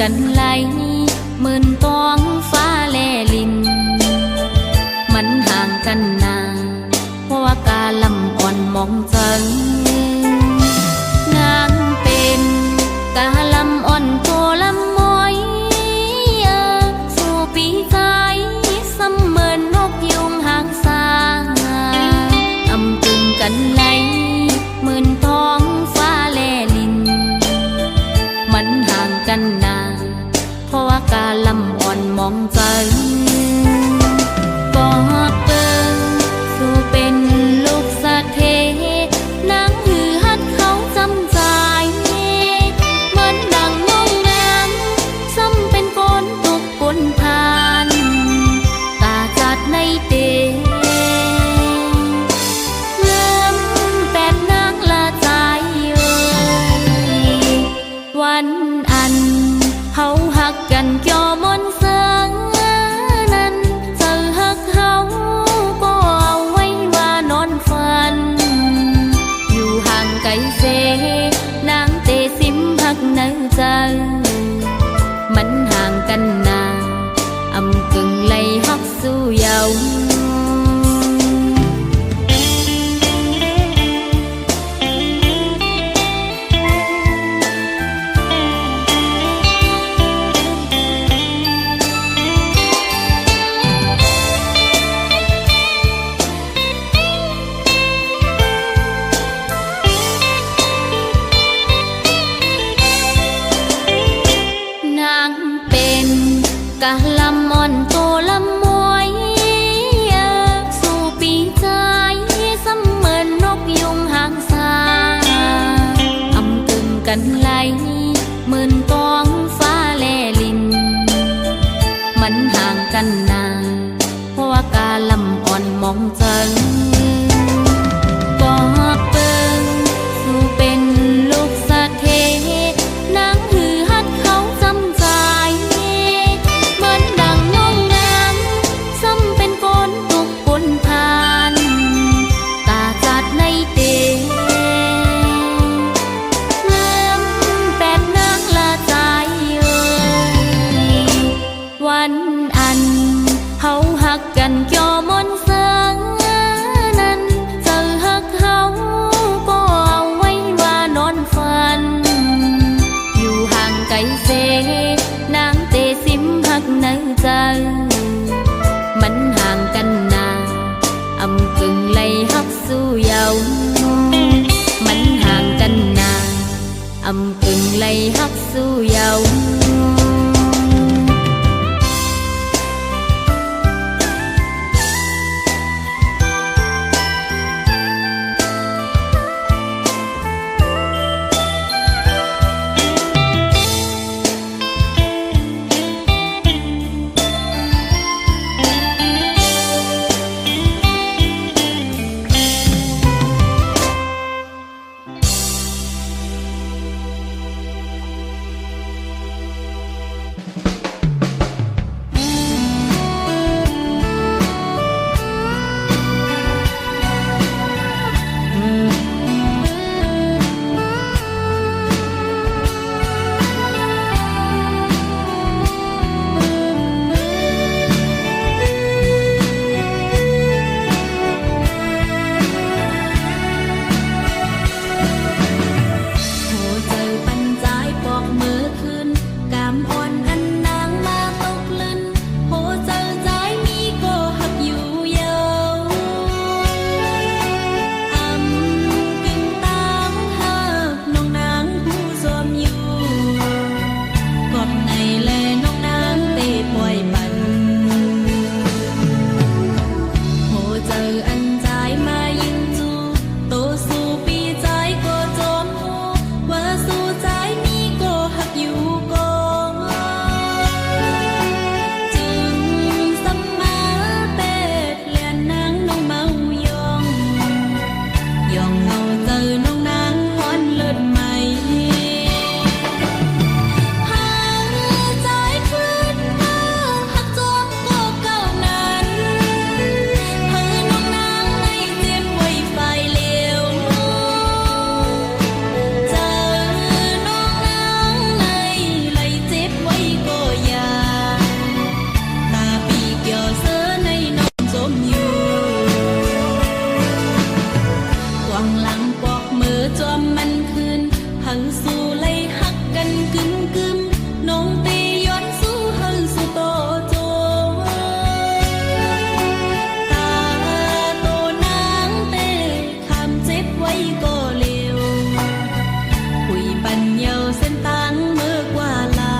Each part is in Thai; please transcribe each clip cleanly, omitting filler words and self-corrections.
กันไหลหมื่นตองฟ้าแลลินมันห่างกันนานเพราะว่ากาลำอ่อนมองจังนางเป็นกาลำอ่อนโตลำมอยสู่ปีใจเสมือนนกยุงหางสางอำกึ่งกันไหลหมื่นทองฟ้าแลลินมันห่างกันนานเพราะว่ากาลำอ่อนมองใจบอกเปิงสู่เป็นลูกสะเทนางหือฮัดเขาจำใจเหมือนดังงงงามซ้ำเป็นก้นตุกปนทานตาจัดในเตเริ่มแปดนางละใจวันอันเฮาหักกันเกี่ยวมนเสืองนั้นเจอหักเฮาก็เอาไว้ว่านอนฝันอยู่ห่างไกลเสนางเตสิมหักในใจมันห่างกันนานอำกึ่งไล่ฮักสู้เยาว์กะลำอ่อนโตลำมวยสู่ปีใจเสมือนนกยุงหางสางอำกึ่งกันไหลหมื่นตองฟ้าแลลินมันห่างกันนานเพราะว่ากาลำอ่อนมองจังบอกเปิงสู่เป็นลูกสะเทนางหือฮัดเขาจำใจวันอันเฮาหักกันเกี่ยวมนเสืองนั้นเจอหักเฮาก็เอาไว้ว่านอนฝันอยู่ห่างไกลเสนางเตสิมหักในใจมันห่างกันนานอำกึ่งไล่ฮักสู้เยาว์มันห่างกันนานอำกึ่งไล่ฮักสู้เยาว์ หลังปอกมือจอมมันคืนหังสู่เลยหักกันกึมกึมน้องตีย้อนสู้หังสู่โตโจตาโตนางเตคำเจ็บไว้ก็เร็วคุยปัญเยาเส้นตังเมื่อกว่าลา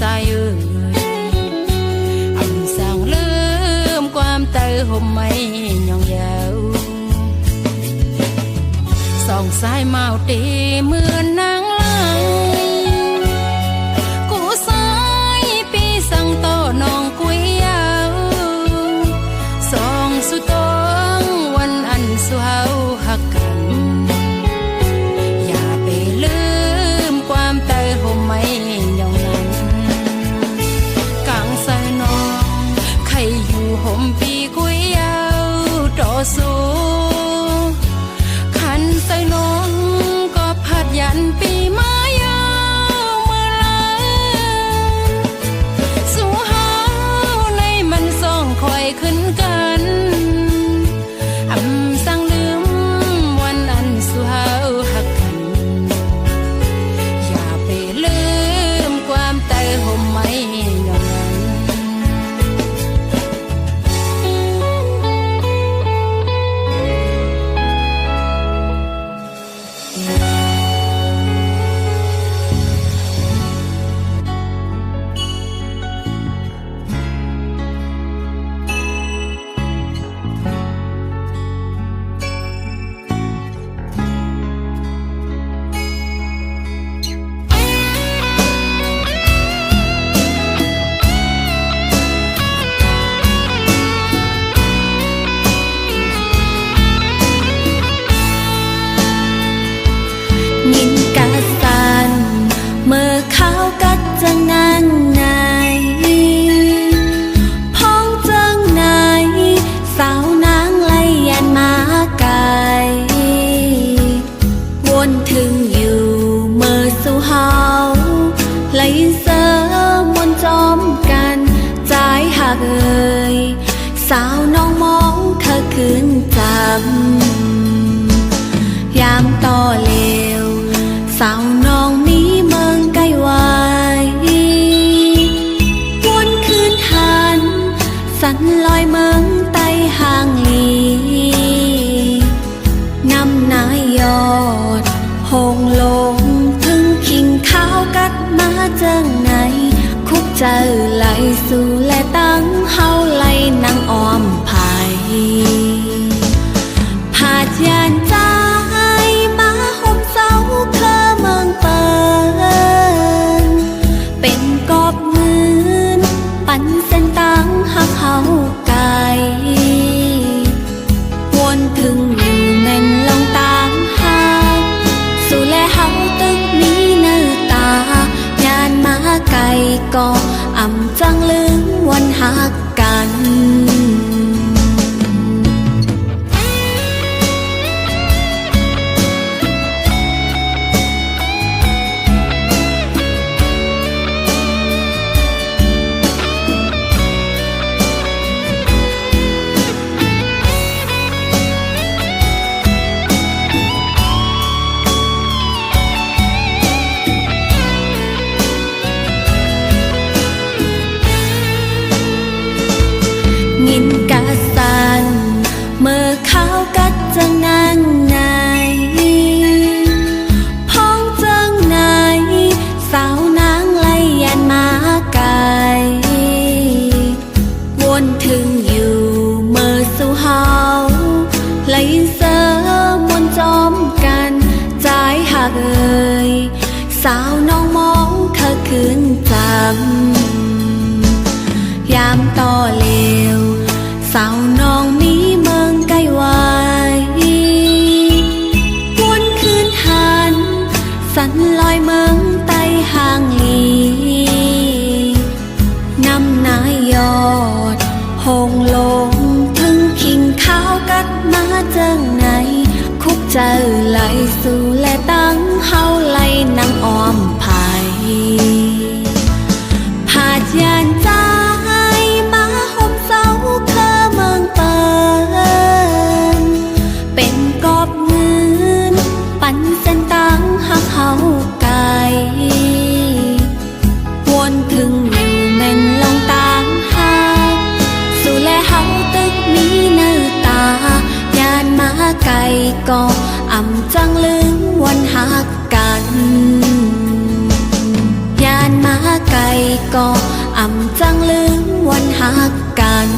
สายเอ่ยอันสั่งลืมความเตยห่มไม่ยองยาวส่องสายเมาตีเหมือนนางลายกูสายปีสั่งโตน้องกุยยาวส่องสุดตองวันอันสุเฮาหักกันอย่าไปลืมความเตยห่มไม่ยองนั้นกลางสายน้องใครอยู่ห่มปีกุยยาวต่อสู้ขันใส่น้องก็พัดยันปีมายาวเมื่อไรสู่เฮาในมันส่องคอยขึ้นกันอำสั่งลืมวันอันสู่เฮาหักกันอย่าไปลืมความเตยห่มไม่ยองนั้นยินกะสันเมื่อเขากัดจังนางไงพ้องจังไหนสาวนางไล่ยันมาไกลวนถึงอยู่เมื่อสู่เฮาไล่เสอมนจอมกันใจหักเอ่ยสาวน้องมองเธอคืนจำยามต่อเลวสาวน้องนี้เมืองไกลไว้วนคืนหันสันลอยเมืองไต้ห่างลีนำนายยอดหงลงถึงขิงข้าวกัดมาเจังไหนคุกเจอไหลสู่และตั้งเฮาไหลนางอ้อมภายผาดยานใจมาห่มเสาเคลอเมืองเปินเป็นกอบเงินปันเส้นตังหักเฮาไกลวนถึงอยู่แม่นลองตามหาสู่และเฮาตึกนี้เนื้อตายานมาไกลก็อำจังลืมวันหักกันยินกะสันเมื่อเขากัดจังนางไงพ้องจังไหนสาวนางไล่ยันมาไกลวนถึงอยู่เมื่อสู่เฮาไล่เสอมนจอมกันใจหักเอ่ยสาวน้องมองเธอคืนจำยามต่อเลวสาวน้องนี้เมืองไกลไว้วนคืนหันสันลอยเมืองไต้ห่างลีนำนายยอดหงลงถึงขิงข้าวกัดมาเจังไหนคุกเจอไหลสู่และตั้งเฮาไหลนางอ้อมภายผาดยานใจมาห่มเสาเคลอเมืองเปิน ก็อำจังลืมวันหักกัน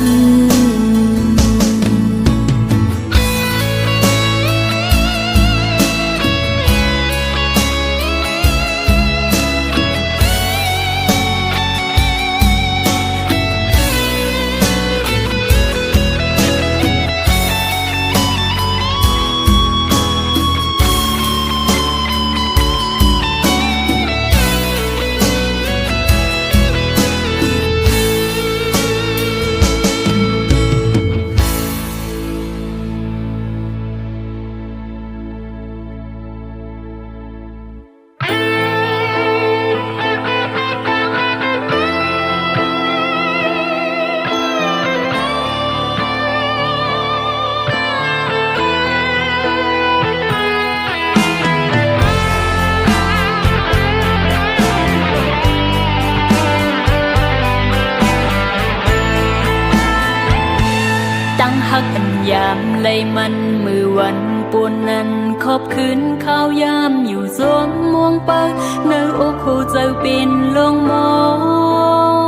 หักอันยามไล่มันมือวันปวนนั้นขอบคืนข้าวยามอยู่สวงมวงเปิดเนื้ออกหูเจ้าเป็นลงมอ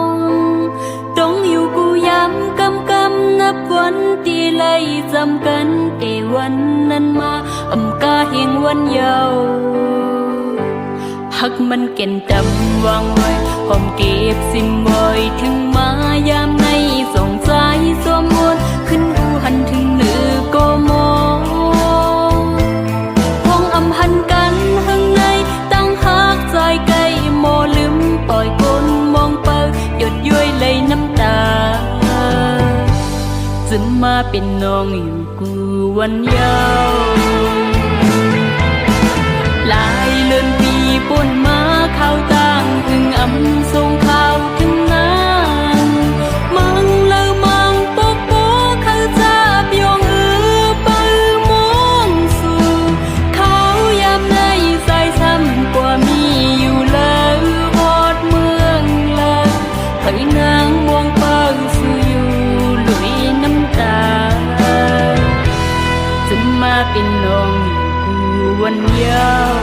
งต้องอยู่กูยามกำนับวันตีไล่จำกันแต่วันนั้นมาอำกาเฮียงวันเยาว์หักมันเก่นดำวางไว้หอมเก็บซิมไว้ถึงมายามในส่งใจสวมมนขึ้นอูหันถึงเหนือก็มองพองอำหันกันข้างในตั้งหักใจไกลโมลืมปล่อยคนมองเปิดหยดย้อยเลยน้ำตาจะมาเป็นน้องอยู่กูวันยาวหลายเลือนปีป่นมาเข้าต่างถึงอำทรงข้าวถึงนางมังเลือมังปกโปเข้าจับยองปื้อมองสู่เขายามในใจช้ำกว่ามีอยู่แล้วหอดเมืองแล้วให้นางมองเปิงสู่อยู่ลุยน้ำตาจะมาเป็นน้องอยู่วันยาว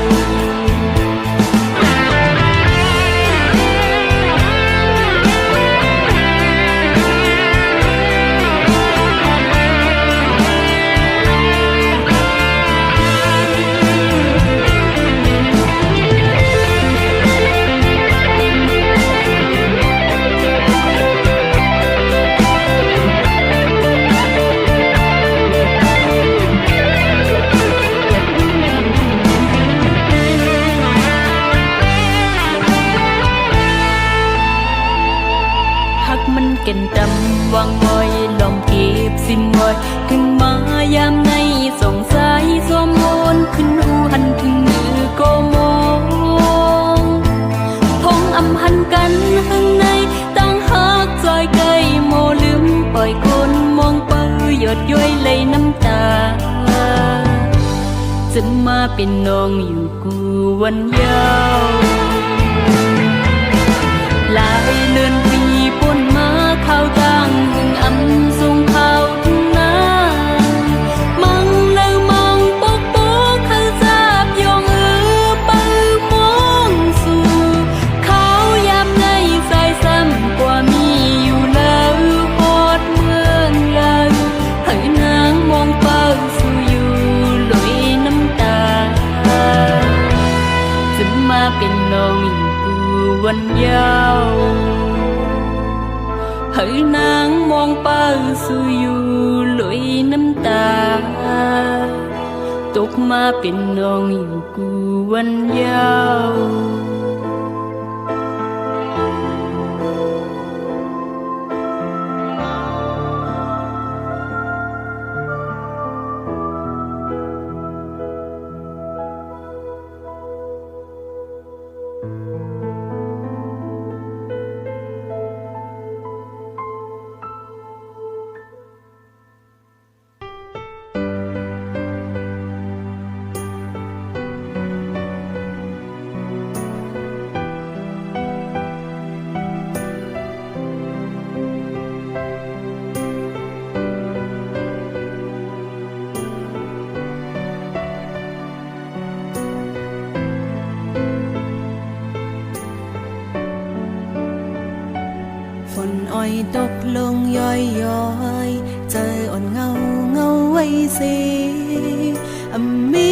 เก่นดำวางไว้ลองเก็บสิ้นไว้ถึงมายามในส่งสายสวมมนขึ้นหูหันถึงมือก็มองพงอำหันกันข้างในตั้งหักจอยไกลโมลืมปล่อยคนมองเปื้อหยดย้อยเลยน้ำตาจะมาเป็นน้องอยู่กูวันยาวหลายเลือนปีป่นมาเข้าต่างถึงอำทรงข้าวถึงนามังเลือมังปกโปเข้าจับยองปื้อมองสู่เขายามในใจซ้ำกว่ามีอยู่แล้วหอดเมืองแล้วให้นางมองเปิงสู่อยู่ลุยน้ำตาจะมาเป็นน้องอยู่กูวันยาวให้นางมองเปิงสู่อยู่ลุยน้ำตาตกมาเป็นน้องอยู่กูวันยาว นอ้อยตกลงย้อยย้อยเจออ่อนเงาเงาไว้เสมี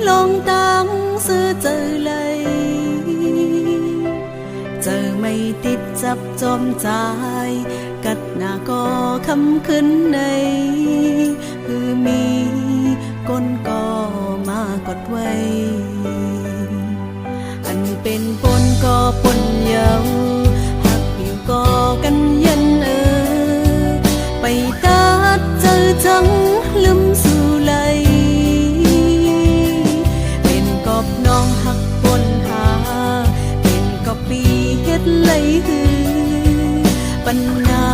ลงตังซื้อเจอเลยเจอไม่ติดจับจอมใจกัดหน้าก็คำขึ้นในคือมีก้นก็มากดไว้อันเป็นปนก็ปนเยาหักอยู่ก็กันยันไปตัดเจอจังลืมสู่ไหลเป็นกอบน้องหักปนหาเป็นกอบปีเฮ็ดไหลคือปัญหา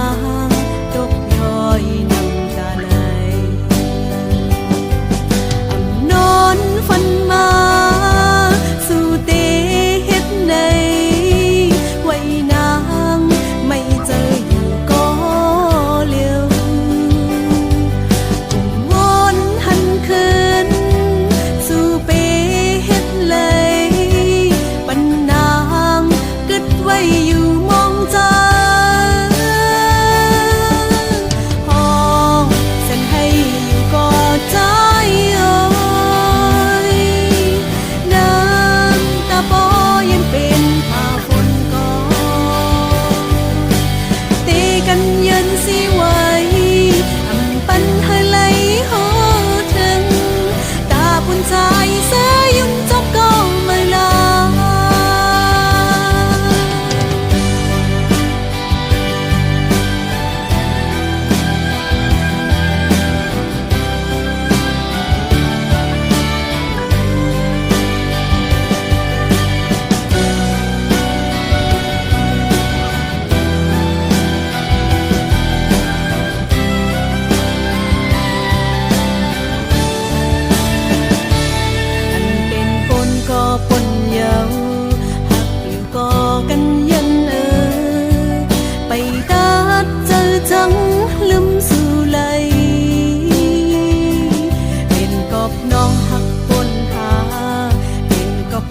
ตกย้อยน้ำตาไหลนอนฝันมาสู่เตเฮ็ดในไว้นางไม่เจออยู่ก็เลี้ยวกุมวอนหันคืนสู่เปเฮ็ดเลยปัญนางกึดไว้อยู่มองใจ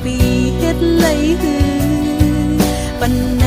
ปีเฮ็ดไหลคือปัญ